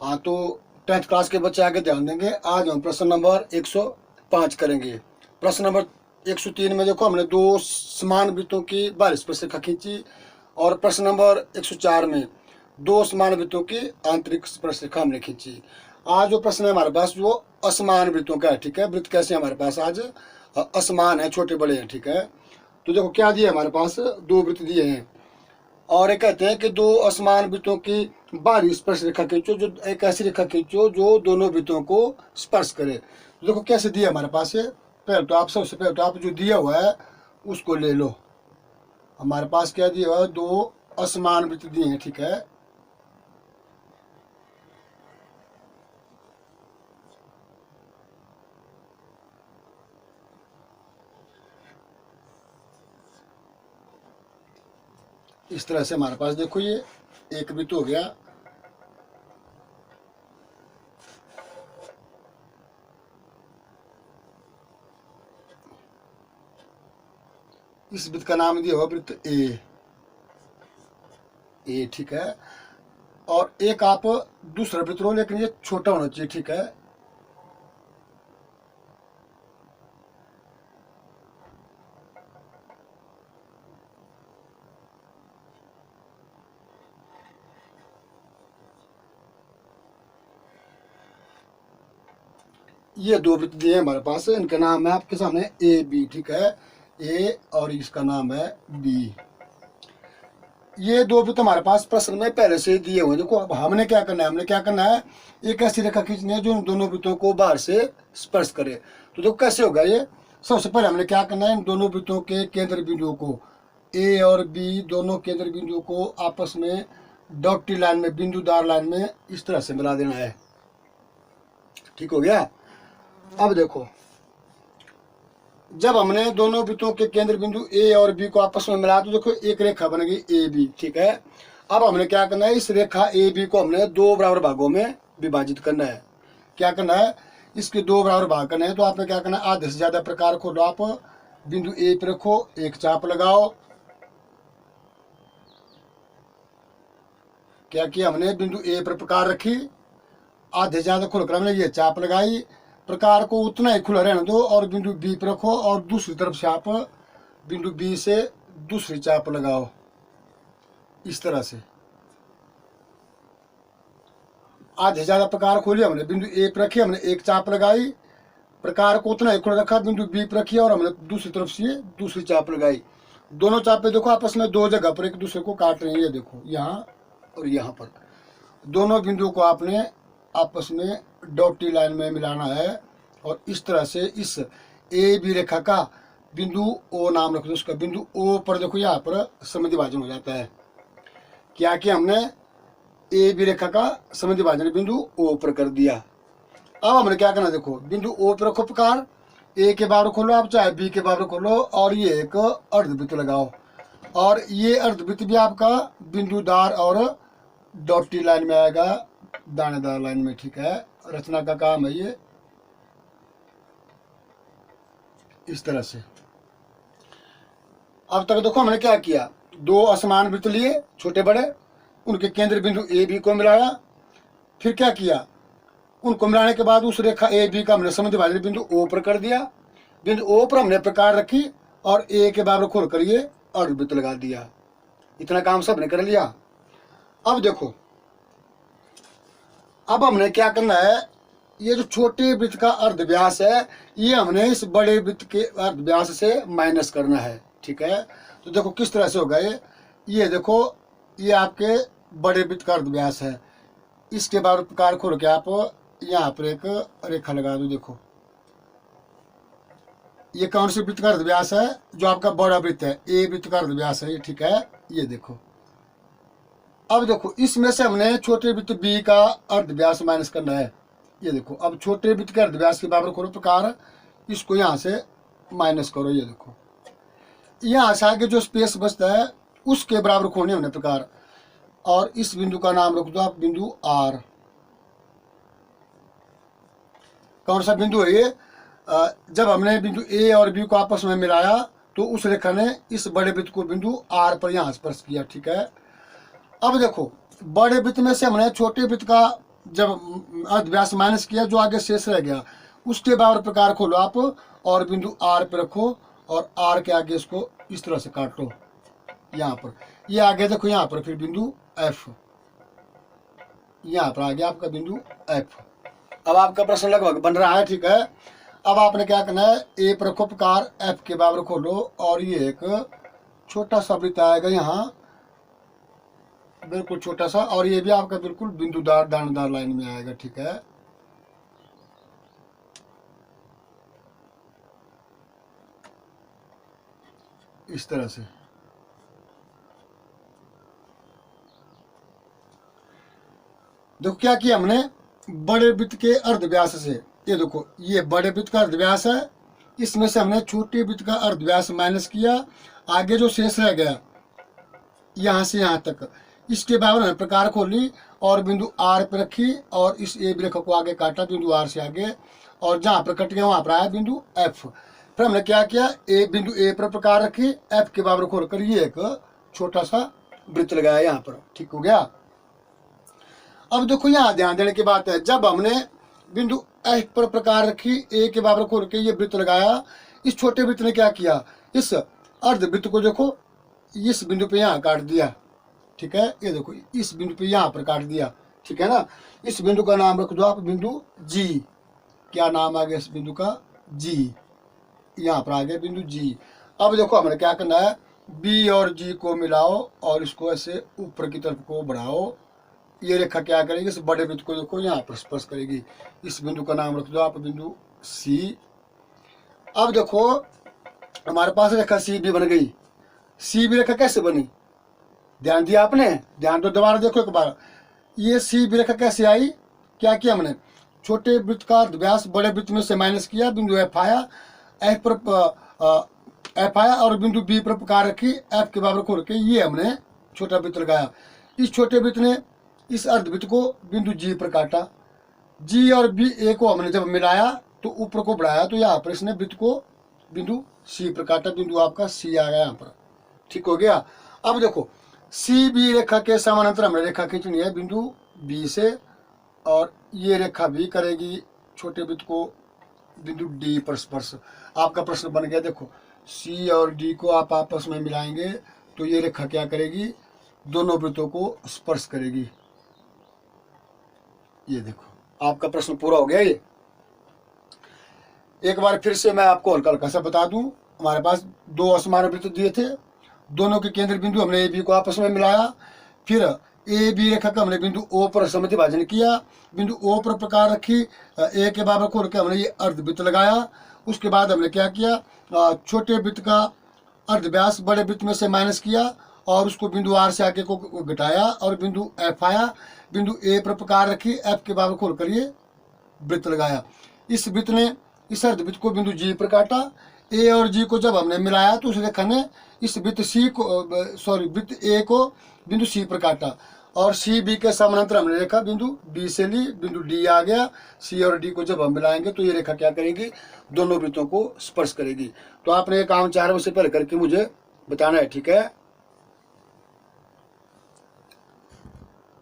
हाँ तो 10th class के बच्चे आगे ध्यान देंगे। आज हम प्रश्न नंबर 105 करेंगे। प्रश्न नंबर 103 में देखो हमने दो समान वृत्तों की बाहरी स्पर्शरेखा खींची, और प्रश्न नंबर 104 में दो समान वृत्तों की आंतरिक स्पर्शरेखा हमने खींची। आज जो प्रश्न है हमारे पास वो असमान वृत्तों का है, ठीक है। वृत्त कैसे हमारे पास आज असमान है, छोटे बड़े हैं, ठीक है। तो देखो क्या दिए हमारे पास, दो वृत्त दिए हैं और ये कहते हैं कि दो असमान वृत्तों की बाहरी स्पर्श रेखा खींचो, जो एक ऐसी रेखा खींचो जो दोनों वृत्तों को स्पर्श करे। तो देखो कैसे दिया हमारे पास है। पहले तो आप सबसे पहले तो आप जो दिया हुआ है उसको ले लो। हमारे पास क्या दिया हुआ है, दो असमान वृत्त दिए हैं, ठीक है। इस तरह से हमारे पास देखो ये एक वृत्त हो गया, इस वृत्त का नाम दिया हुआ वृत्त ए, ठीक है। और एक आप दूसरा वृत्त लो, लेकिन ये छोटा होना चाहिए, ठीक है। ये दो वृत्त दिए हैं हमारे पास, इनका नाम है आपके सामने ए बी, ठीक है। ए और इसका नाम है बी। ये दो वृत्त हमारे पास प्रश्न में पहले से दिए हुए हैं। देखो अब हमने क्या करना है, एक ऐसी रेखा खींचनी है जो इन दोनों वृत्तों को बाहर से स्पर्श करे। तो देखो कैसे होगा ये। सबसे पहले हमने क्या करना है, इन दोनों वृत्तों के केंद्र बिंदुओं को, ए और बी दोनों केंद्र बिंदुओं को आपस में डॉटी लाइन में, बिंदुदार लाइन में इस तरह से मिला देना है, ठीक हो गया। अब देखो जब हमने दोनों वृत्तों के केंद्र बिंदु ए और बी को आपस में मिला तो देखो एक रेखा बन गई ए बी, ठीक है। अब हमने क्या करना है, इस रेखा ए बी को हमने दो बराबर भागों में विभाजित करना है। क्या करना है, इसके दो बराबर भाग करने हैं। तो आपने क्या करना है, आधे से ज्यादा प्रकार खोलो, आप बिंदु ए पे रखो, एक चाप लगाओ। क्या किया हमने, बिंदु ए पर प्रकार रखी, आधे से ज्यादा खोलकर हमने ये चाप लगाई। प्रकार को उतना ही खुला रहने दो और बिंदु बी पर रखो, और दूसरी तरफ से आप बिंदु बी से दूसरी चाप लगाओ इस तरह से। आधे ज्यादा प्रकार खोली हमने, बिंदु ए पर रखी, हमने एक चाप लगाई, प्रकार को उतना ही खुला रखा, बिंदु बी पर रखी और हमने दूसरी तरफ से दूसरी चाप लगाई। दोनों चापे देखो आपस में दो जगह पर एक दूसरे को काट रही है, ये देखो यहाँ और यहाँ पर। दोनों बिंदुओं को आपने आपस में डॉटी लाइन में मिलाना है, और इस तरह से इस ए बी रेखा का बिंदु ओ नाम रख दो उसका। बिंदु ओ पर देखो यहाँ पर समद्वि भाजन हो जाता है। क्या किया हमने, ए बी रेखा का समद्वि भाजन बिंदु ओ पर कर दिया। अब हमने क्या करना, देखो बिंदु ओ पर रखो प्रकार, ए के बराबर खोलो आप, चाहे बी के बराबर खोलो, और ये एक अर्धवृत्त लगाओ। और ये अर्धवृत्त भी आपका बिंदुदार और डॉटी लाइन में आएगा, दानेदार लाइन में, ठीक है। रचना का काम है ये इस तरह से। अब तक देखो हमने क्या किया, दो असमान वृत्त लिए छोटे बड़े, उनके केंद्र बिंदु ए बी को मिलाया। फिर क्या किया, उनको मिलाने के बाद उस रेखा ए बी का हमने समद्वि भाजन बिंदु ओ पर कर दिया। बिंदु ओ पर हमने प्रकार रखी और ए के बराबर खोल कर ये अर्धवृत्त लगा दिया। इतना काम सबने कर लिया। अब देखो अब हमने क्या करना है, ये जो छोटे वृत्त का अर्धव्यास है ये हमने इस बड़े वृत्त के अर्धव्यास से माइनस करना है, ठीक है। तो देखो किस तरह से होगा ये देखो ये आपके बड़े वृत्त का अर्धव्यास है। इसके बाद प्रकार खोल के आप यहाँ पर एक रेखा लगा दो। देखो ये कौन सी वृत्त का अर्धव्यास है, जो आपका बड़ा वृत्त है, ए वृत्त का अर्धव्यास है ये, ठीक है। ये देखो अब देखो इसमें से हमने छोटे वृत्त बी का अर्धव्यास माइनस करना है। ये देखो अब छोटे वृत्त के अर्धव्यास के बराबर करो प्रकार, इसको यहाँ से माइनस करो। ये देखो यहाँ से आगे जो स्पेस बचता है उसके बराबर खोने हमने प्रकार, और इस बिंदु का नाम रख दो आप बिंदु आर। कौन सा बिंदु है ये, जब हमने बिंदु ए और बी को आपस में मिलाया तो उस रेखा ने इस बड़े वृत्त को बिंदु आर पर यहाँ स्पर्श किया, ठीक है। अब देखो बड़े वृत्त में से हमने छोटे वृत्त का जब अर्धव्यास माइनस किया, जो आगे शेष रह गया उसके बराबर प्रकार खोलो आप और बिंदु आर पे रखो और आर के आगे इसको इस तरह से काट लो यहाँ पर। ये आगे देखो यहाँ पर फिर बिंदु एफ, यहाँ पर आ गया आपका बिंदु एफ। अब आपका प्रश्न लगभग बन रहा है, ठीक है। अब आपने क्या करना है, ए पर रखो प्रकार, एफ के बराबर खोलो और ये एक छोटा सा वृत्त आएगा यहाँ, बिल्कुल छोटा सा, और ये भी आपका बिल्कुल बिंदुदार दानेदार लाइन में आएगा, ठीक है। इस तरह से देखो क्या किया हमने, बड़े वृत्त के अर्धव्यास से, ये देखो ये बड़े वृत्त का अर्धव्यास है, इसमें से हमने छोटे वृत्त का अर्धव्यास माइनस किया, आगे जो शेष रह गया यहाँ से यहाँ तक, इसके बराबर हमने प्रकार खोली और बिंदु आर पे रखी और इस ए रेखा को आगे काटा बिंदु आर से आगे, और जहाँ पर कट गया वहाँ पर आया बिंदु एफ। फिर हमने क्या किया, ए बिंदु ए पर प्रकार रखी, एफ के बराबर खोलकर ये एक छोटा सा वृत्त लगाया यहाँ पर, ठीक हो गया। अब देखो यहाँ ध्यान देने की बात है, जब हमने बिंदु एफ पर प्रकार रखी, ए के बराबर खोल के ये वृत्त लगाया, इस छोटे वृत्त ने क्या किया, इस अर्ध वृत्त को देखो इस बिंदु पे यहाँ काट दिया, ठीक है। ये देखो इस बिंदु पे यहाँ पर काट दिया, ठीक है ना। इस बिंदु का नाम रख दो आप बिंदु जी। क्या नाम आ गया इस बिंदु का, जी, यहाँ पर आ गया बिंदु जी। अब देखो हमें क्या करना है, बी और जी को मिलाओ और इसको ऐसे ऊपर की तरफ को बढ़ाओ। ये रेखा क्या करेगी, इस बड़े वृत्त को देखो यहाँ पर स्पर्श करेगी। इस बिंदु का नाम रख दो आप बिंदु सी। अब देखो हमारे पास रेखा सी भी बन गई। सी भी रेखा कैसे बनी, ध्यान दिया आपने, ध्यान तो दोबारा देखो एक बार। ये सी भी रेखा कैसे आई, क्या किया हमने, छोटे वृत्त का अर्धव्यास बड़े वृत्त में से माइनस किया, बिंदु एफ आया, एफ पर एफ आया और बिंदु बी पर प्रकार रखी, एफ के बराबर खोल के ये हमने छोटा वृत्त लगाया। इस छोटे वृत्त ने इस अर्धवृत्त को बिंदु जी पर काटा, जी और बी ए को हमने जब मिलाया तो ऊपर को बढ़ाया, तो यहाँ पर इसने वृत्त को बिंदु सी पर काटा, बिंदु आपका सी आ गया यहाँ पर, ठीक हो गया। अब देखो सी बी रेखा के समानांतर हमें रेखा खींचनी है बिंदु बी से, और ये रेखा भी करेगी छोटे वृत्त को बिंदु डी पर स्पर्श। आपका प्रश्न बन गया, देखो सी और डी को आप आपस में मिलाएंगे तो ये रेखा क्या करेगी, दोनों वृत्तों को स्पर्श करेगी। ये देखो आपका प्रश्न पूरा हो गया। ये एक बार फिर से मैं आपको हल्का हल्का सा बता दूं, हमारे पास दो असमान वृत्त दिए थे, दोनों के केंद्र बिंदु हमने ए बी को आपस में मिलाया, फिर ए बी रेखा का हमने बिंदु ओ पर सममिति भाजन किया, बिंदु ओ पर प्रकार रखी, ए के बराबर खोल के हमने ये अर्धवृत्त लगाया। उसके बाद हमने क्या किया, छोटे वृत्त का अर्धव्यास बड़े वृत्त में से माइनस किया और उसको बिंदु आर से आगे को घटाया और बिंदु एफ आया, बिंदु ए पर प्रकार रखी, एफ के बराबर खोल कर ये वृत्त लगाया। इस वृत्त ने इस अर्धवृत्त को बिंदु जी पर काटा, ए और जी को जब हमने मिलाया तो उस रेखा ने इस वृत्त सी को वृत्त ए को बिंदु सी पर काटा, और सी बी के समानांतर हमने रेखा बिंदु बी से ली, बिंदु डी आ गया। सी और डी को जब हम मिलाएंगे तो ये रेखा क्या करेगी, दोनों वृत्तों को स्पर्श करेगी। तो आपने ये काम 4 बजे से पहले करके मुझे बताना है, ठीक है।